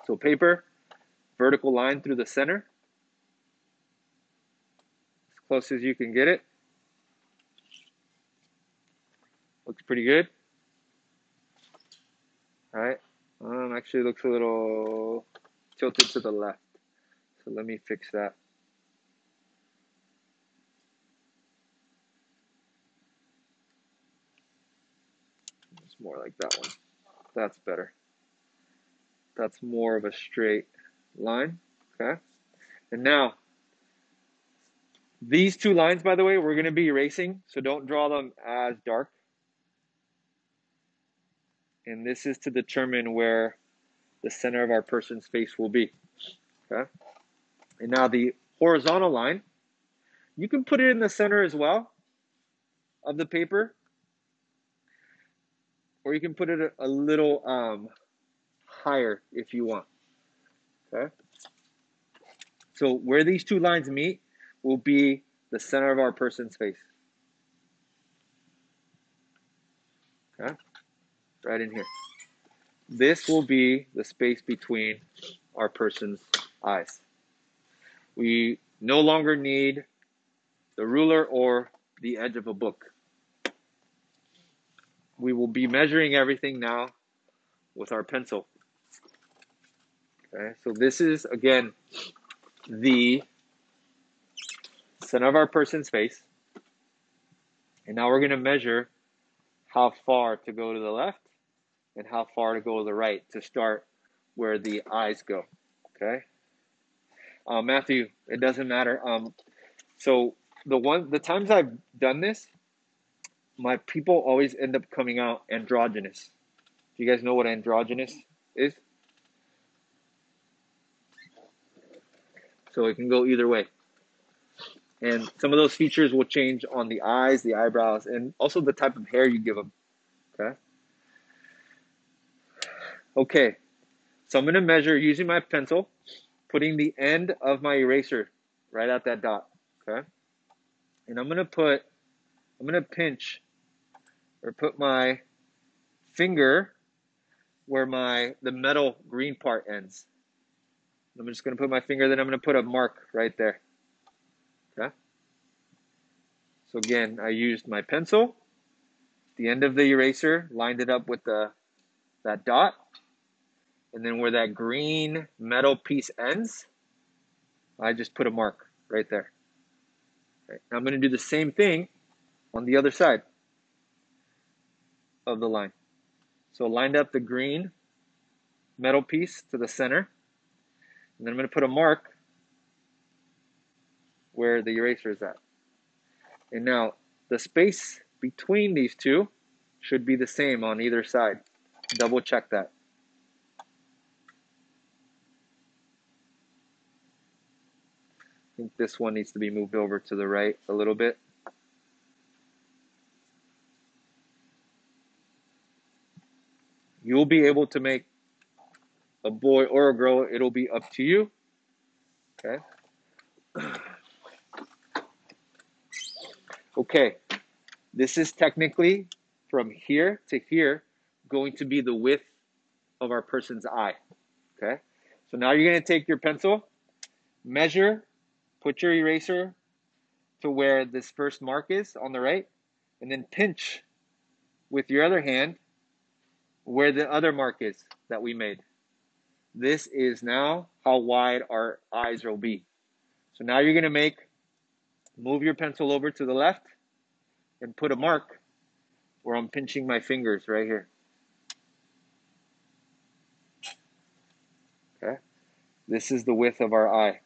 So paper, vertical line through the center, as close as you can get it. Looks pretty good. All right. Actually looks a little tilted to the left. So let me fix that. It's more like that one. That's better. That's more of a straight line. Okay. And now, these two lines, by the way, we're going to be erasing, so don't draw them as dark. And this is to determine where the center of our person's face will be. Okay. And now the horizontal line, you can put it in the center as well of the paper, or you can put it a little higher if you want. Okay. So where these two lines meet will be the center of our person's face. Okay. Right in here. This will be the space between our person's eyes. We no longer need the ruler or the edge of a book. We will be measuring everything now with our pencil. Okay, so this is, again, the center of our person's face. And now we're going to measure how far to go to the left and how far to go to the right to start where the eyes go. Okay, Matthew, it doesn't matter. So the times I've done this, my people always end up coming out androgynous. Do you guys know what androgynous is? So it can go either way. And some of those features will change on the eyes, the eyebrows, and also the type of hair you give them. Okay. Okay. So I'm going to measure using my pencil, putting the end of my eraser right at that dot. Okay. And I'm going to pinch or put my finger where the metal green part ends. I'm just going to put my finger, then I'm going to put a mark right there. Okay. So again, I used my pencil, the end of the eraser, lined it up with that dot, and then where that green metal piece ends, I just put a mark right there. Okay. I'm going to do the same thing on the other side of the line. So lined up the green metal piece to the center, and then I'm going to put a mark where the eraser is at. And now the space between these two should be the same on either side. Double check that. I think this one needs to be moved over to the right a little bit. You'll be able to make a boy or a girl. It'll be up to you. Okay. Okay. This is technically from here to here going to be the width of our person's eye. Okay. So now you're going to take your pencil, measure, put your eraser to where this first mark is on the right, and then pinch with your other hand where the other mark is that we made. This is now how wide our eyes will be. So now you're going to move your pencil over to the left and put a mark where I'm pinching my fingers right here. Okay. This is the width of our eye.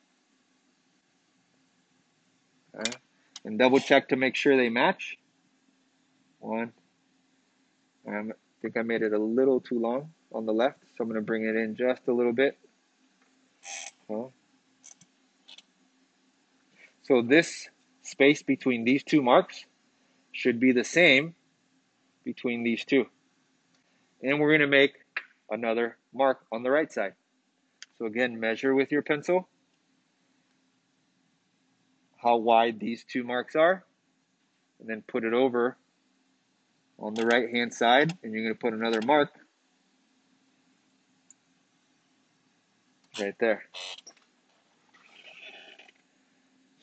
Okay. And double check to make sure they match. One. I think I made it a little too long on the left, so I'm going to bring it in just a little bit. Okay. So this space between these two marks should be the same between these two. And we're going to make another mark on the right side. So again, measure with your pencil how wide these two marks are, and then put it over on the right hand side, and you're going to put another mark right there.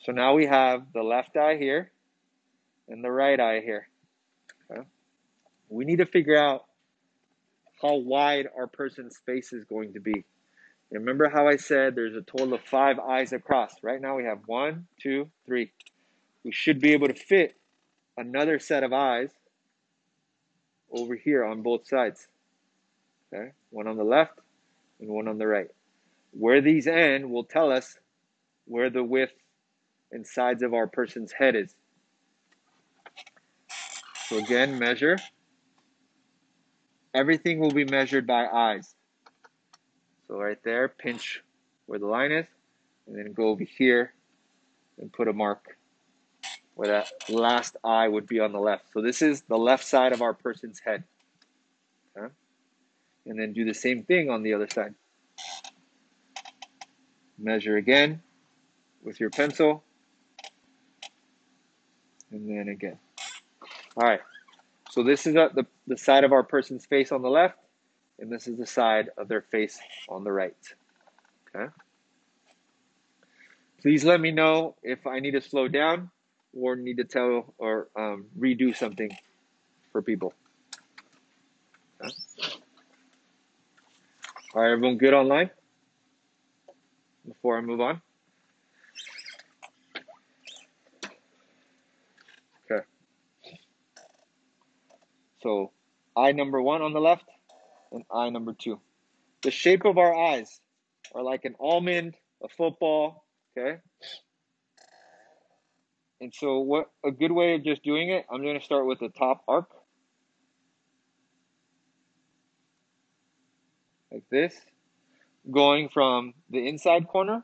So now we have the left eye here and the right eye here. Okay? We need to figure out how wide our person's face is going to be. Remember how I said there's a total of 5 eyes across. Right now we have 1, 2, 3. We should be able to fit another set of eyes over here on both sides. Okay? One on the left and one on the right. Where these end will tell us where the width and sides of our person's head is. So again, measure. Everything will be measured by eyes. So right there, pinch where the line is, and then go over here and put a mark where that last eye would be on the left. So this is the left side of our person's head. Okay? And then do the same thing on the other side. Measure again with your pencil, and then again. All right, so this is the side of our person's face on the left, and this is the side of their face on the right. Okay. Please let me know if I need to slow down or need to tell or redo something for people. Okay. All right, everyone good online? Before I move on. Okay. So eye number 1 on the left and eye number 2. The shape of our eyes are like an almond, a football, okay? And so what a good way of just doing it, I'm going to start with the top arc. Like this. Going from the inside corner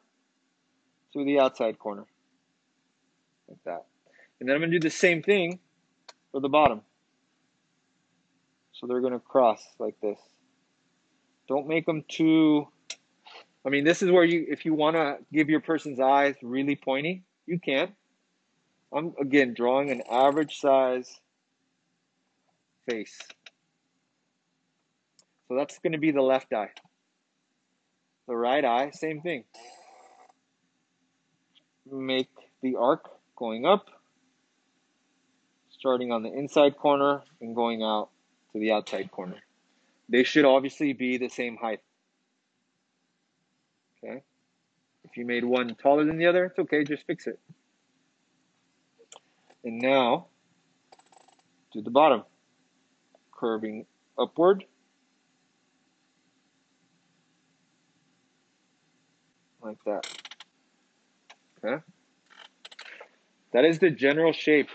to the outside corner. Like that. And then I'm going to do the same thing for the bottom. So they're going to cross like this. Don't make them too... I mean, this is where you, if you want to give your person's eyes really pointy, you can. I'm, again, drawing an average size face. So that's going to be the left eye. The right eye, same thing. Make the arc going up, starting on the inside corner and going out to the outside corner. They should obviously be the same height. Okay? If you made one taller than the other, it's okay, just fix it. And now, do the bottom. Curving upward. Like that. Okay? That is the general shape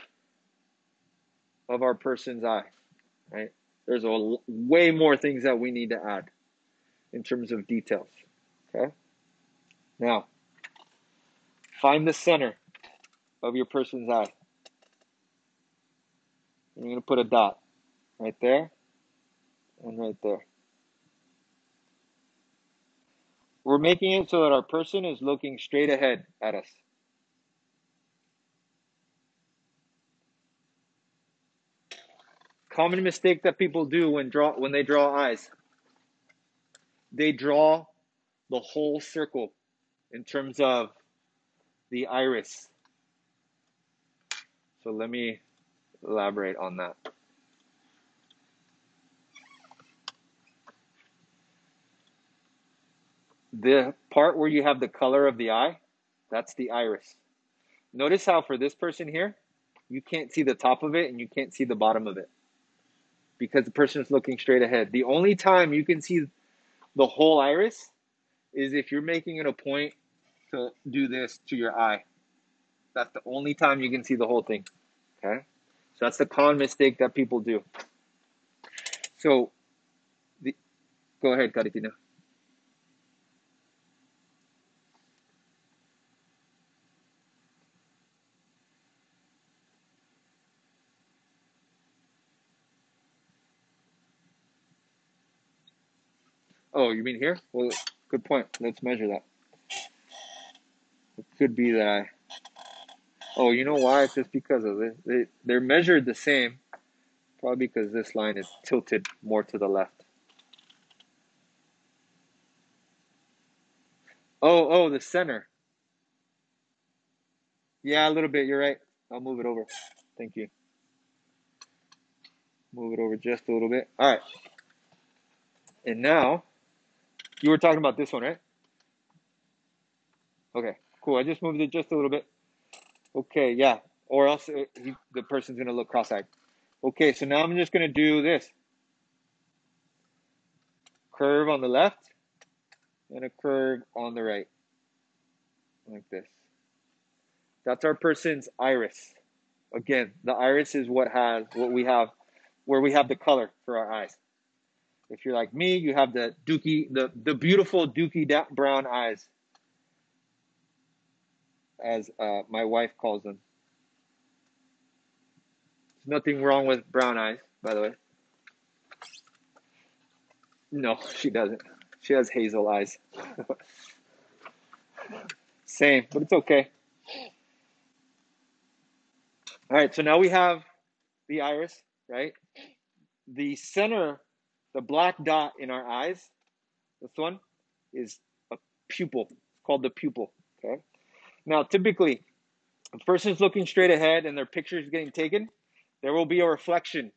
of our person's eye. Right? There's way more things that we need to add in terms of details. Okay? Now, find the center of your person's eye. You're going to put a dot right there and right there. We're making it so that our person is looking straight ahead at us. Common mistake that people do when they draw eyes. They draw the whole circle in terms of the iris. So let me elaborate on that. The part where you have the color of the eye, that's the iris. Notice how for this person here, you can't see the top of it and you can't see the bottom of it because the person is looking straight ahead. The only time you can see the whole iris is if you're making it a point to do this to your eye. That's the only time you can see the whole thing. Okay? So that's the common mistake that people do. So, go ahead, Caritina. Oh, you mean here? Well, good point. Let's measure that. It could be that oh, you know why? It's just because of it. They're measured the same, probably because this line is tilted more to the left. Oh, the center. Yeah, a little bit. You're right. I'll move it over. Thank you. Move it over just a little bit. All right. And now, you were talking about this one, right? Okay, cool. I just moved it just a little bit. Okay, yeah. Or else the person's going to look cross-eyed. Okay, so now I'm just going to do this. Curve on the left and a curve on the right. Like this. That's our person's iris. Again, the iris is what we have, where we have the color for our eyes. If you're like me, you have the beautiful dookie brown eyes, as my wife calls them. There's nothing wrong with brown eyes, by the way. No, she doesn't. She has hazel eyes. Same, but it's okay. All right, so now we have the iris, right? The center, the black dot in our eyes, this one, is a pupil. It's called the pupil, okay? Now, typically, if a person's looking straight ahead and their picture is getting taken, there will be a reflection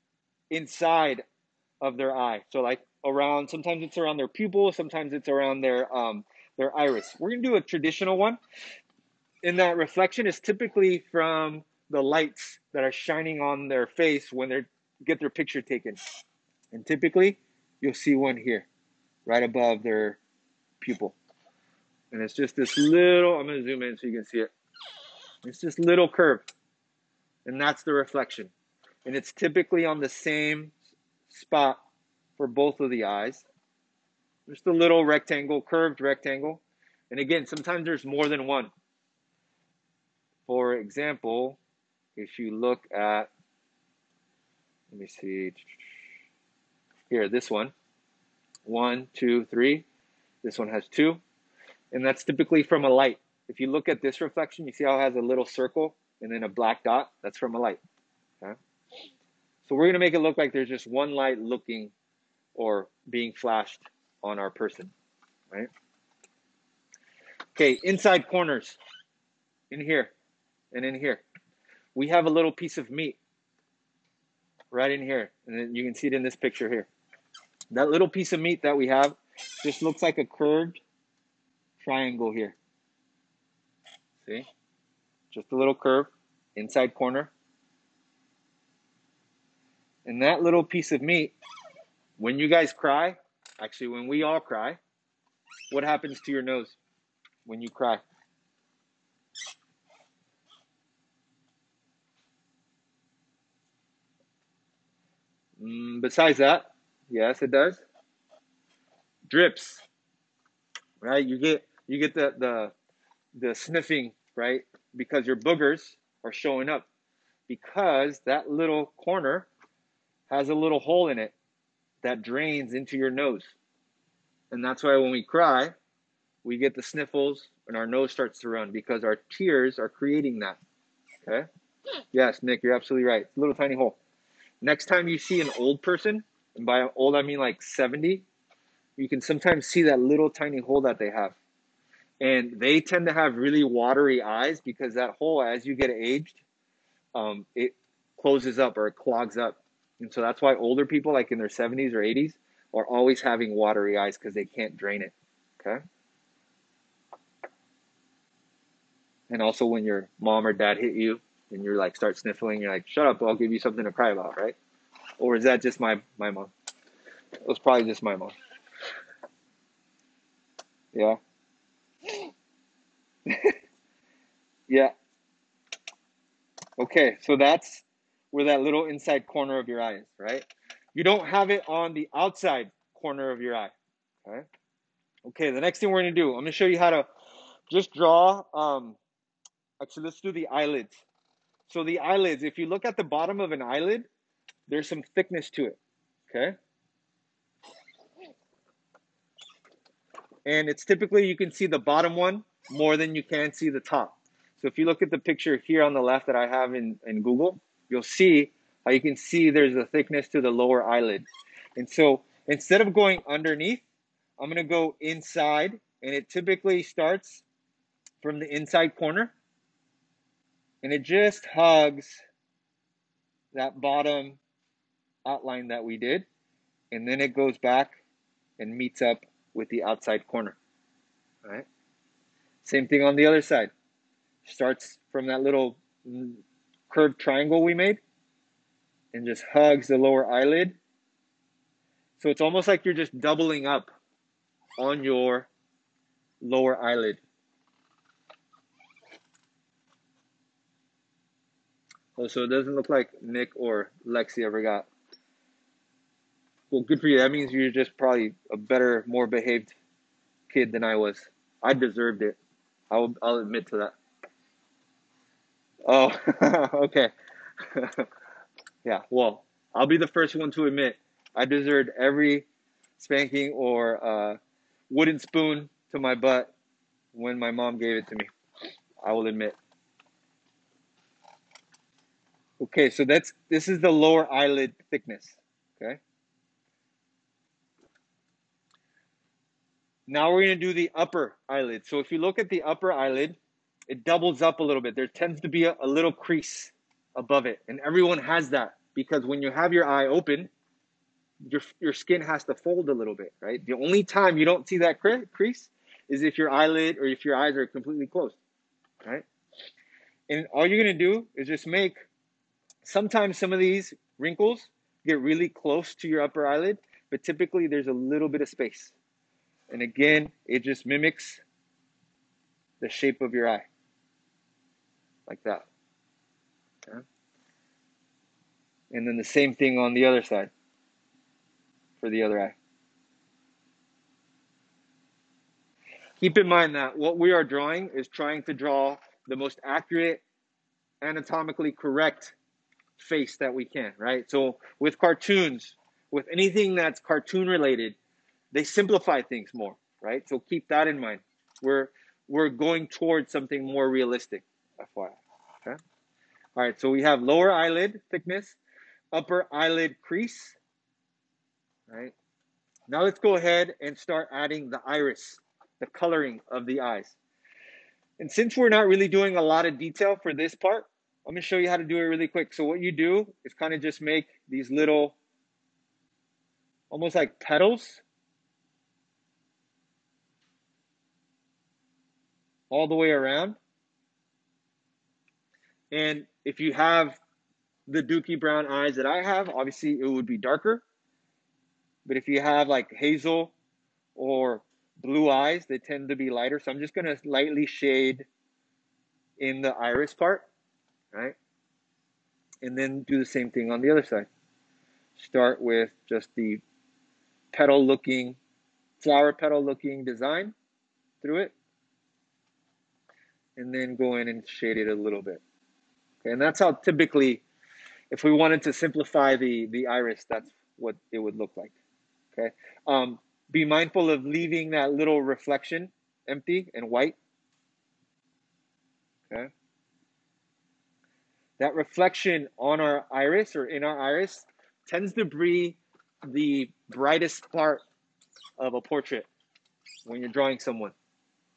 inside of their eye. So like around, sometimes it's around their pupil, sometimes it's around their iris. We're gonna do a traditional one. And that reflection is typically from the lights that are shining on their face when they get their picture taken. And typically, you'll see one here, right above their pupil. And it's just this little, I'm gonna zoom in so you can see it. It's this little curve, and that's the reflection. And it's typically on the same spot for both of the eyes. Just a little rectangle, curved rectangle. And again, sometimes there's more than one. For example, if you look at, let me see, here, this one, 1, 2, 3. This one has 2, and that's typically from a light. If you look at this reflection, you see how it has a little circle and then a black dot? That's from a light. Okay? So we're going to make it look like there's just one light looking or being flashed on our person, right? Okay, inside corners, in here and in here. We have a little piece of meat right in here, and then you can see it in this picture here. That little piece of meat that we have just looks like a curved triangle here. See? Just a little curve, inside corner. And that little piece of meat, when you guys cry, actually when we all cry, what happens to your nose when you cry? Besides that, yes, it does. Drips, right? You get the sniffing, right? Because your boogers are showing up. Because that little corner has a little hole in it that drains into your nose. And that's why when we cry, we get the sniffles and our nose starts to run because our tears are creating that. Okay? Yes, Nick, you're absolutely right. It's a little tiny hole. Next time you see an old person, and by old I mean like 70, you can sometimes see that little tiny hole that they have. And they tend to have really watery eyes because that hole, as you get aged, it closes up or it clogs up. And so that's why older people, like in their 70s or 80s, are always having watery eyes because they can't drain it. Okay? And also when your mom or dad hit you and you're like, start sniffling, you're like, shut up, I'll give you something to cry about, right? Or is that just my mom? It was probably just my mom. Yeah. Yeah. Okay, so that's where that little inside corner of your eye is, right? You don't have it on the outside corner of your eye. Okay. Okay, the next thing we're gonna do, I'm gonna show you how to just draw. Actually, let's do the eyelids. So the eyelids, if you look at the bottom of an eyelid, there's some thickness to it. Okay. And it's typically, you can see the bottom one more than you can see the top. So if you look at the picture here on the left that I have in Google, you'll see how you can see there's a thickness to the lower eyelid. And so instead of going underneath, I'm going to go inside And it typically starts from the inside corner, and it just hugs that bottom outline that we did, and then it goes back and meets up with the outside corner. All right. Same thing on the other side. Starts from that little curved triangle we made and just hugs the lower eyelid. So it's almost like you're just doubling up on your lower eyelid. Oh, so it doesn't look like Nick or Lexi ever got. Well, good for you. That means you're just probably a better, more behaved kid than I was. I deserved it. I'll admit to that. Oh, okay. Yeah, well, I'll be the first one to admit I deserved every spanking or wooden spoon to my butt when my mom gave it to me. I will admit. Okay, so this is the lower eyelid thickness. Okay. Now we're going to do the upper eyelid. So if you look at the upper eyelid, it doubles up a little bit. There tends to be a little crease above it. And everyone has that because when you have your eye open, your skin has to fold a little bit, right? The only time you don't see that crease is if your eyelid or if your eyes are completely closed, right? And all you're going to do is just make, sometimes some of these wrinkles get really close to your upper eyelid, but typically there's a little bit of space. And again, it just mimics the shape of your eye, like that. Okay? And then the same thing on the other side for the other eye. Keep in mind that what we are drawing is trying to draw the most accurate, anatomically correct face that we can, right? So with cartoons, with anything that's cartoon related, they simplify things more, right? So keep that in mind. We're going towards something more realistic, FYI. Okay. All right. So we have lower eyelid thickness, upper eyelid crease. Right. Now let's go ahead and start adding the iris, the coloring of the eyes. And since we're not really doing a lot of detail for this part, I'm going to show you how to do it really quick. So what you do is kind of just make these little, almost like petals, all the way around. And if you have the dookie brown eyes that I have, obviously it would be darker. But if you have like hazel or blue eyes, they tend to be lighter. So I'm just going to lightly shade in the iris part, right? And then do the same thing on the other side. Start with just the petal looking, flower petal looking design through it. And then go in and shade it a little bit. Okay, and that's how typically, if we wanted to simplify the iris, that's what it would look like. Okay. Be mindful of leaving that little reflection empty and white. Okay. That reflection on our iris or in our iris tends to be the brightest part of a portrait when you're drawing someone.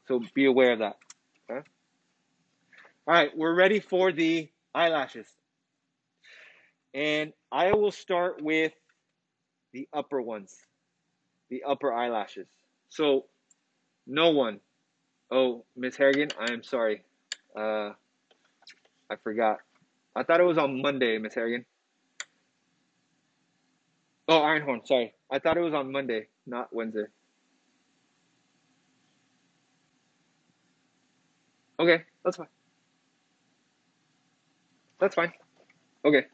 So be aware of that. Okay. All right, we're ready for the eyelashes. And I will start with the upper ones, the upper eyelashes. So no one. Oh, Miss Harrigan, I am sorry. I forgot. I thought it was on Monday, Miss Harrigan. Oh, Ironhorn, sorry. I thought it was on Monday, not Wednesday. Okay, that's fine. That's fine. Okay.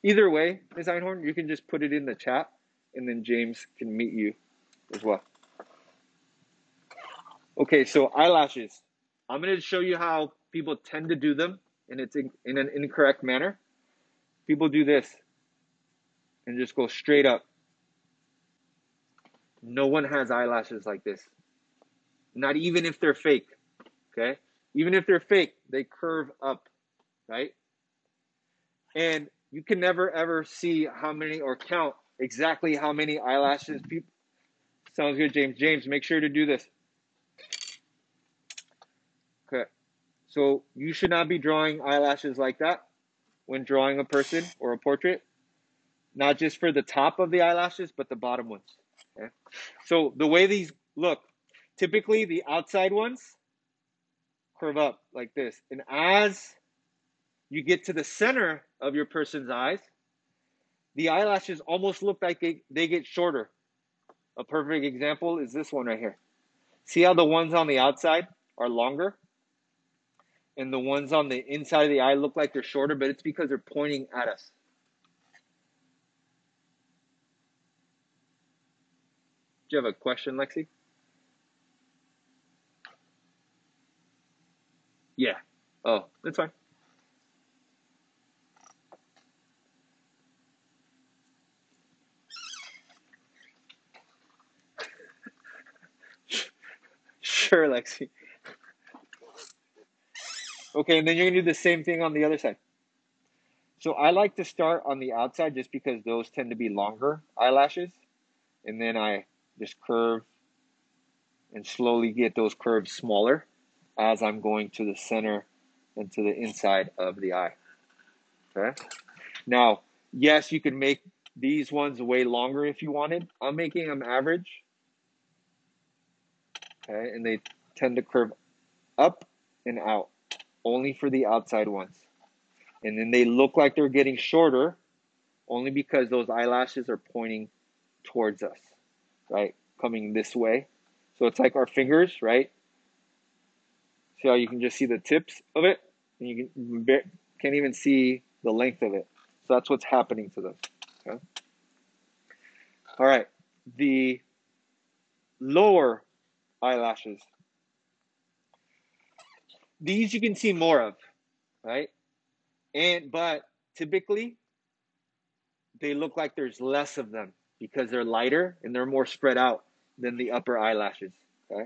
Either way, Miss Einhorn, you can just put it in the chat, and then James can meet you as well. Okay, so eyelashes. I'm going to show you how people tend to do them, and it's in an incorrect manner. People do this and just go straight up. No one has eyelashes like this. Not even if they're fake, okay? Even if they're fake, they curve up, right? And you can never ever see how many or count exactly how many eyelashes people. Sounds good, James. James, make sure to do this. Okay. So you should not be drawing eyelashes like that when drawing a person or a portrait. Not just for the top of the eyelashes, but the bottom ones. Okay? So the way these look, typically the outside ones curve up like this. And as you get to the center of your person's eyes, the eyelashes almost look like they get shorter. A perfect example is this one right here. See how the ones on the outside are longer? And the ones on the inside of the eye look like they're shorter, but it's because they're pointing at us. Do you have a question, Lexi? Yeah. Oh, that's fine. Sure, Lexi. Okay, and then you're going to do the same thing on the other side. So I like to start on the outside just because those tend to be longer eyelashes. And then I just curve and slowly get those curves smaller as I'm going to the center and to the inside of the eye. Okay. Now, yes, you could make these ones way longer if you wanted. I'm making them average. Okay. And they tend to curve up and out only for the outside ones. And then they look like they're getting shorter only because those eyelashes are pointing towards us, right? Coming this way. So it's like our fingers, right? See how you can just see the tips of it? And you can't even see the length of it. So that's what's happening to them. Okay? All right. The lower eyelashes. These you can see more of, right? But typically they look like there's less of them because they're lighter and they're more spread out than the upper eyelashes. Okay?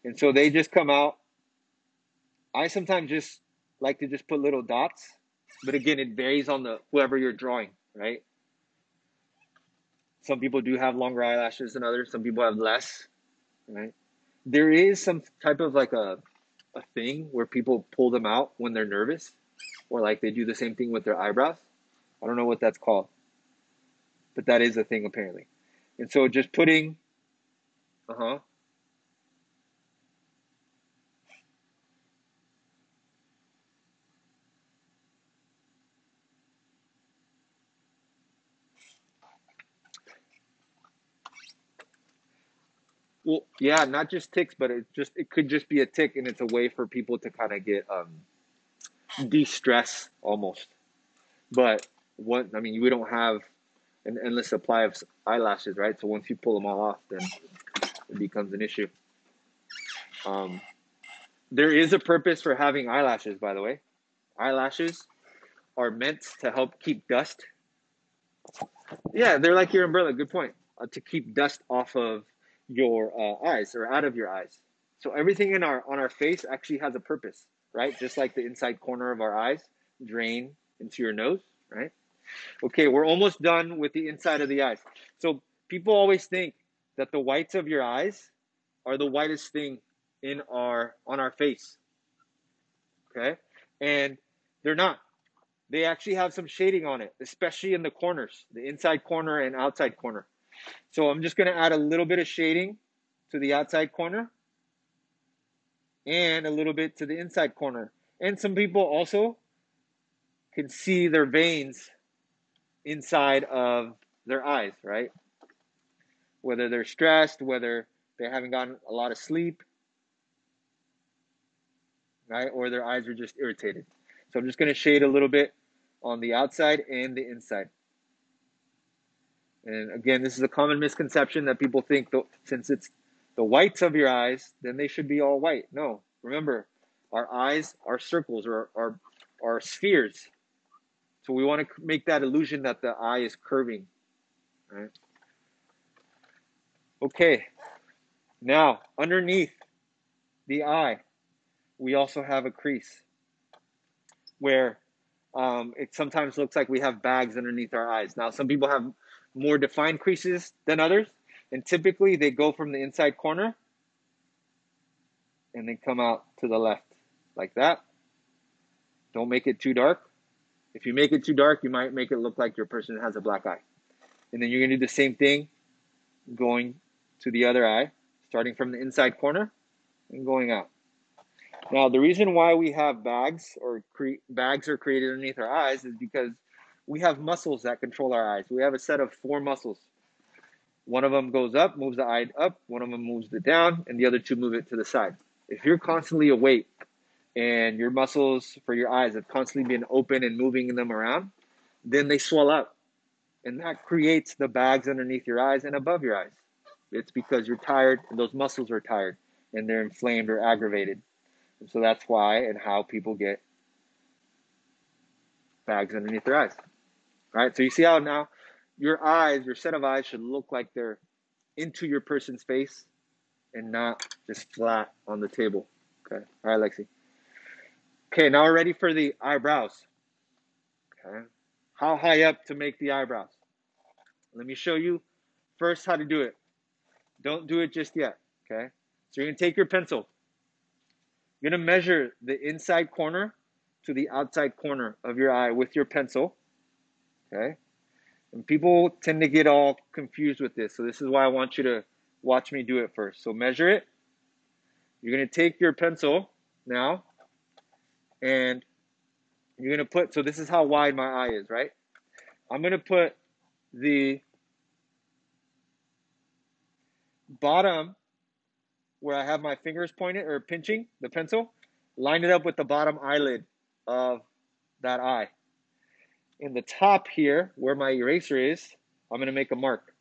And so they just come out. I sometimes just like to just put little dots, but again, it varies on the whoever you're drawing, right? Some people do have longer eyelashes than others. Some people have less, right? There is some type of like a thing where people pull them out when they're nervous, or like they do the same thing with their eyebrows. I don't know what that's called, but that is a thing apparently. And so just putting, uh-huh. Well, yeah, not just ticks, but it could just be a tick, and it's a way for people to kind of get de-stress almost. But we don't have an endless supply of eyelashes, right? So once you pull them all off, then it becomes an issue. There is a purpose for having eyelashes, by the way. Eyelashes are meant to help keep dust. Yeah, they're like your umbrella. Good point. To keep dust off of your eyes or out of your eyes. So everything on our face actually has a purpose, right? Just like the inside corner of our eyes drain into your nose, right? Okay, we're almost done with the inside of the eyes. So people always think that the whites of your eyes are the whitest thing on our face. Okay? And they're not. They actually have some shading on it, especially in the corners, the inside corner and outside corner. So I'm just going to add a little bit of shading to the outside corner and a little bit to the inside corner. And some people also can see their veins inside of their eyes, right? Whether they're stressed, whether they haven't gotten a lot of sleep, right? Or their eyes are just irritated. So I'm just going to shade a little bit on the outside and the inside. And again, this is a common misconception that people think since it's the whites of your eyes, then they should be all white. No, remember, our eyes are circles or are spheres. So we want to make that illusion that the eye is curving. Right? Okay, now underneath the eye, we also have a crease where it sometimes looks like we have bags underneath our eyes. Now, some people have more defined creases than others, and typically they go from the inside corner and then come out to the left like that. Don't make it too dark. If you make it too dark, you might make it look like your person has a black eye. And then you're going to do the same thing going to the other eye, starting from the inside corner and going out. Now, the reason why we have bags are created underneath our eyes is because we have muscles that control our eyes. We have a set of 4 muscles. One of them goes up, moves the eye up. One of them moves it down, and the other 2 move it to the side. If you're constantly awake and your muscles for your eyes have constantly been open and moving them around, then they swell up. And that creates the bags underneath your eyes and above your eyes. It's because you're tired and those muscles are tired and they're inflamed or aggravated. And so that's why and how people get bags underneath their eyes. All right, so you see how now your eyes, your set of eyes should look like they're into your person's face and not just flat on the table. Okay, all right, Lexi. Okay, now we're ready for the eyebrows. Okay, how high up to make the eyebrows? Let me show you first how to do it. Don't do it just yet, okay? So you're going to take your pencil. You're going to measure the inside corner to the outside corner of your eye with your pencil, okay? And people tend to get all confused with this, so this is why I want you to watch me do it first. So measure it. You're going to take your pencil now, and you're going to put, so this is how wide my eye is, right? I'm going to put the bottom where I have my fingers pointed or pinching the pencil, line it up with the bottom eyelid of that eye. In the top here, where my eraser is, I'm going to make a mark.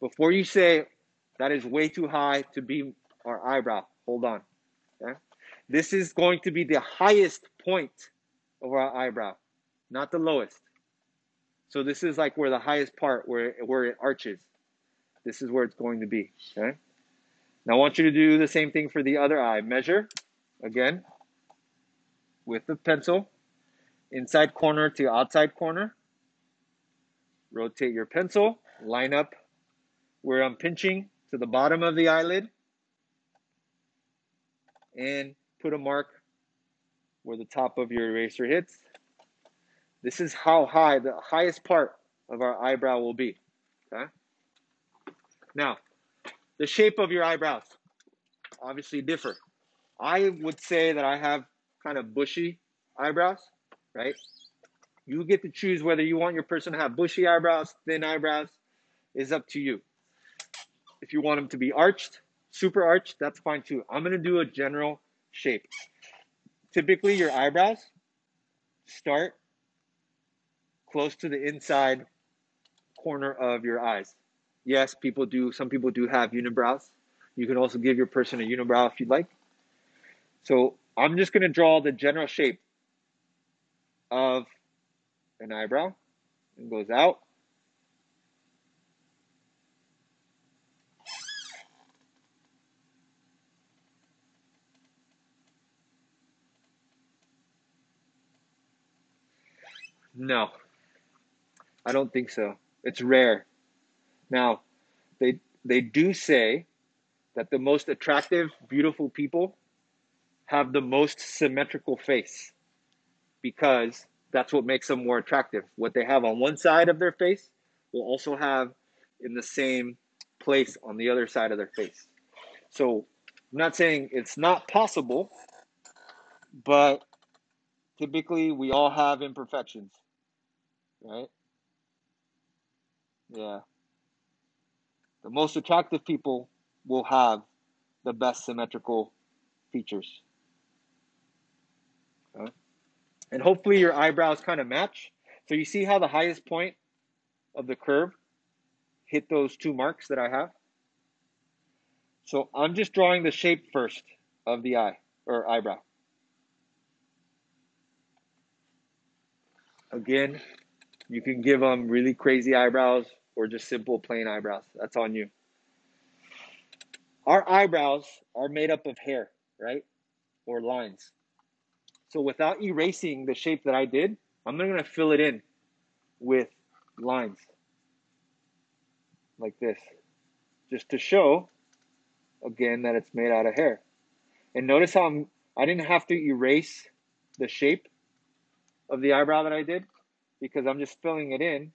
Before you say, that is way too high to be our eyebrow, hold on. Okay? This is going to be the highest point of our eyebrow, not the lowest. So this is like where the highest part, where it arches. This is where it's going to be, okay? Now I want you to do the same thing for the other eye. Measure, again, with the pencil, inside corner to outside corner. Rotate your pencil, line up where I'm pinching to the bottom of the eyelid, and put a mark where the top of your eraser hits. This is how high, the highest part of our eyebrow will be, okay? Now, the shape of your eyebrows obviously differ. I would say that I have kind of bushy eyebrows, right? You get to choose whether you want your person to have bushy eyebrows, thin eyebrows, is up to you. If you want them to be arched, super arched, that's fine too. I'm going to do a general shape. Typically, your eyebrows start close to the inside corner of your eyes. Yes, some people do have unibrows. You can also give your person a unibrow if you'd like. So I'm just going to draw the general shape of an eyebrow. It goes out. No, I don't think so. It's rare. Now, they do say that the most attractive, beautiful people have the most symmetrical face because that's what makes them more attractive. What they have on one side of their face will also have in the same place on the other side of their face. So I'm not saying it's not possible, but typically we all have imperfections, right? Yeah. The most attractive people will have the best symmetrical features. Okay? And hopefully your eyebrows kind of match. So you see how the highest point of the curve hit those 2 marks that I have? So I'm just drawing the shape first of the eye or eyebrow. Again, you can give them really crazy eyebrows or just simple plain eyebrows. That's on you. Our eyebrows are made up of hair, right? Or lines. So without erasing the shape that I did, I'm going to fill it in with lines like this, just to show, again, that it's made out of hair. And notice how I didn't have to erase the shape of the eyebrow that I did because I'm just filling it in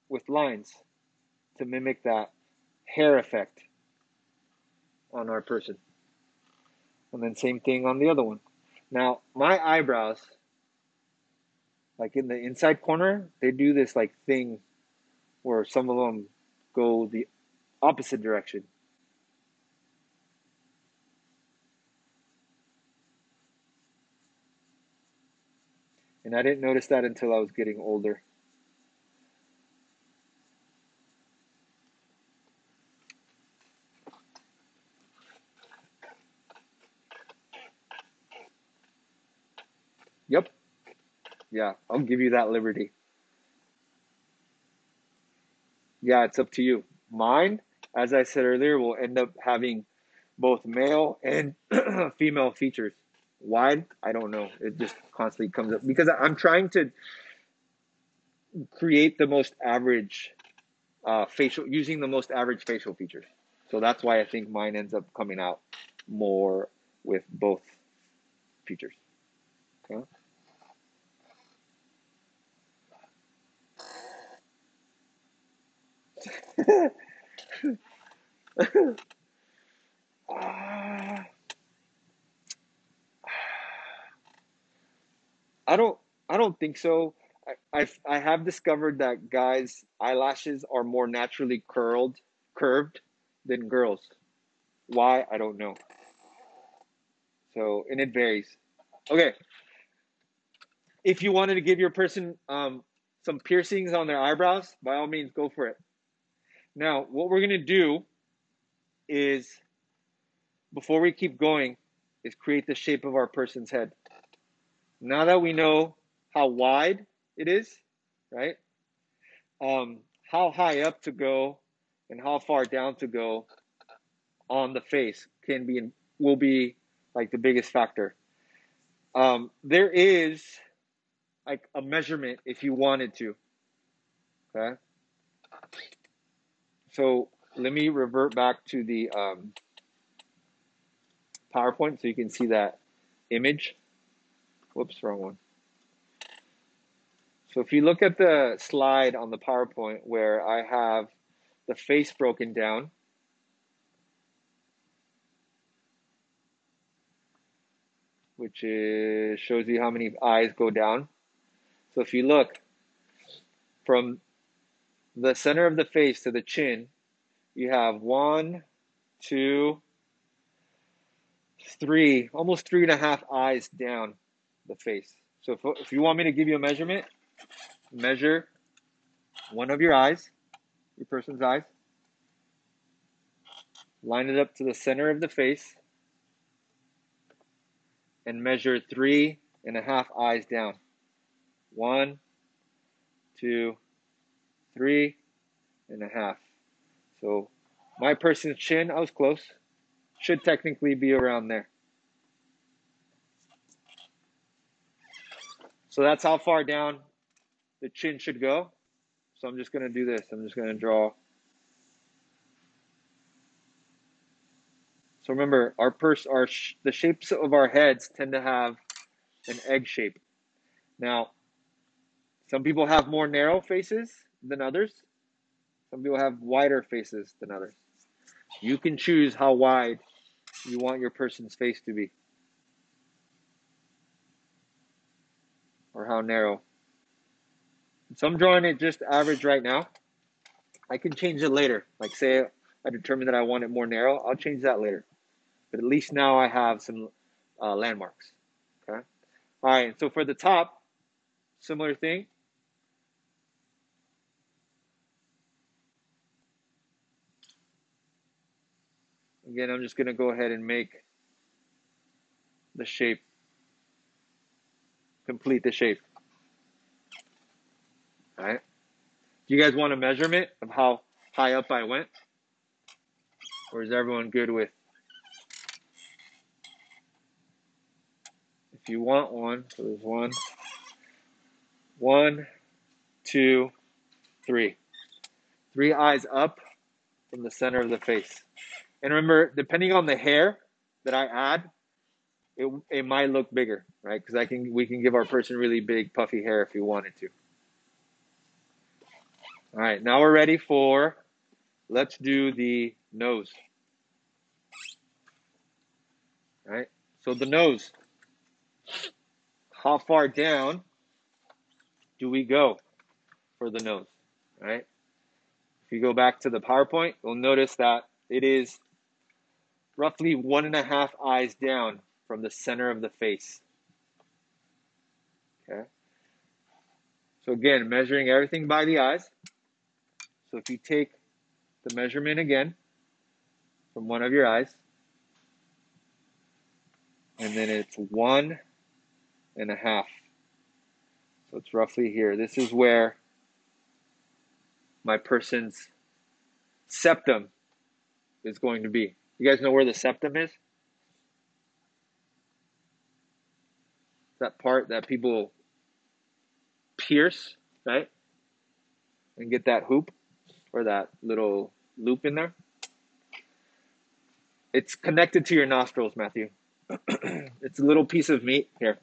with lines to mimic that hair effect on our person. And then same thing on the other one. Now, my eyebrows, like in the inside corner, they do this like thing where some of them go the opposite direction. And I didn't notice that until I was getting older. Yep. Yeah, I'll give you that liberty. Yeah, it's up to you. Mine, as I said earlier, will end up having both male and female features. Why? I don't know. It just constantly comes up because I'm trying to create the most average facial, using the most average facial features. So that's why I think mine ends up coming out more with both features. Okay. uh, I don't. I don't think so. I have discovered that guys' eyelashes are more naturally curved than girls. Why? I don't know. So, and it varies. Okay, if you wanted to give your person some piercings on their eyebrows, by all means, go for it. Now, what we're gonna do is, before we keep going, is create the shape of our person's head. Now that we know how wide it is, right? How high up to go and how far down to go on the face will be like the biggest factor. There is like a measurement if you wanted to. Okay. So let me revert back to the PowerPoint so you can see that image. Whoops, wrong one. So if you look at the slide on the PowerPoint where I have the face broken down, which shows you how many eyes go down. So if you look from the center of the face to the chin, you have 1, 2, 3, almost 3.5 eyes down the face. So if you want me to give you a measurement, measure one of your eyes, your person's eyes, line it up to the center of the face, and measure 3.5 eyes down. 1, 2, 3.5. So my person's chin, I was close, should technically be around there. So that's how far down the chin should go. So I'm just going to do this. I'm just going to draw. So remember, the shapes of our heads tend to have an egg shape. Now, some people have more narrow faces than others. Some people have wider faces than others. You can choose how wide you want your person's face to be, or how narrow. So I'm drawing it just average right now. I can change it later. Like say I determine that I want it more narrow, I'll change that later. But at least now I have some landmarks. Okay. All right. So for the top, similar thing. Again, I'm just going to go ahead and make the shape, complete the shape. All right. Do you guys want a measurement of how high up I went? Or is everyone good with? If you want one, so there's 1, 2, 3. 3 eyes up from the center of the face. And remember, depending on the hair that I add, it might look bigger, right? Because we can give our person really big puffy hair if we wanted to. All right, now we're ready for, let's do the nose. All right, so the nose, how far down do we go for the nose? All right, if you go back to the PowerPoint, you'll notice that it is roughly 1.5 eyes down from the center of the face. Okay. So again, measuring everything by the eyes. So if you take the measurement again from one of your eyes, and then it's 1.5. So it's roughly here. This is where my person's septum is going to be. You guys know where the septum is? That part that people pierce, right? And get that hoop or that little loop in there. It's connected to your nostrils, Matthew. It's a little piece of meat here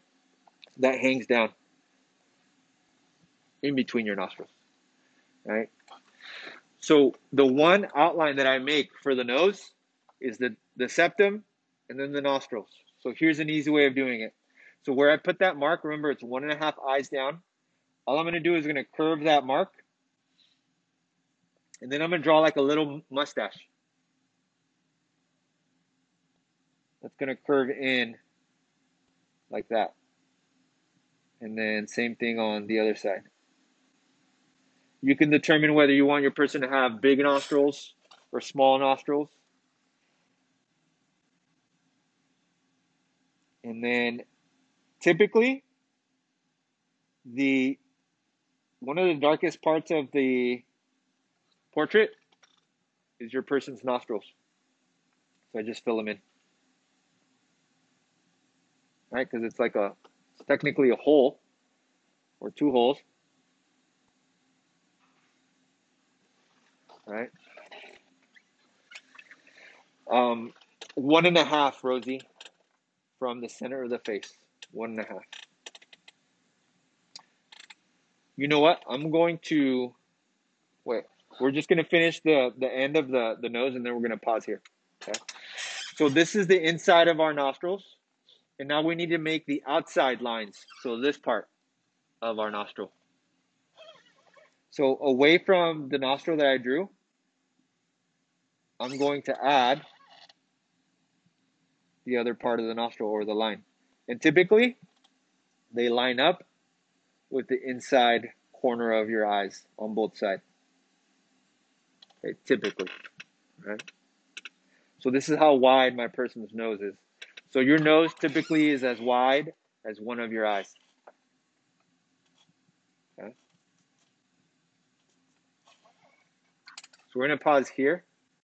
that hangs down in between your nostrils, right? So the one outline that I make for the nose is the septum and then the nostrils. So here's an easy way of doing it. So where I put that mark, remember it's 1.5 eyes down. All I'm going to do is going to curve that mark. And then I'm going to draw like a little mustache. That's going to curve in like that. And then same thing on the other side. You can determine whether you want your person to have big nostrils or small nostrils. And then typically, one of the darkest parts of the portrait is your person's nostrils. So I just fill them in. Right? Because it's technically a hole or two holes. Right? 1.5, Rosie, from the center of the face. 1.5. You know what? I'm going to wait. We're just going to finish the end of the nose, and then we're going to pause here. Okay. So this is the inside of our nostrils, and now we need to make the outside lines. So this part of our nostril. So away from the nostril that I drew, I'm going to add the other part of the nostril or the line. And typically, they line up with the inside corner of your eyes on both sides. Okay, typically, right? So this is how wide my person's nose is. So your nose typically is as wide as one of your eyes. Okay. So we're going to pause here.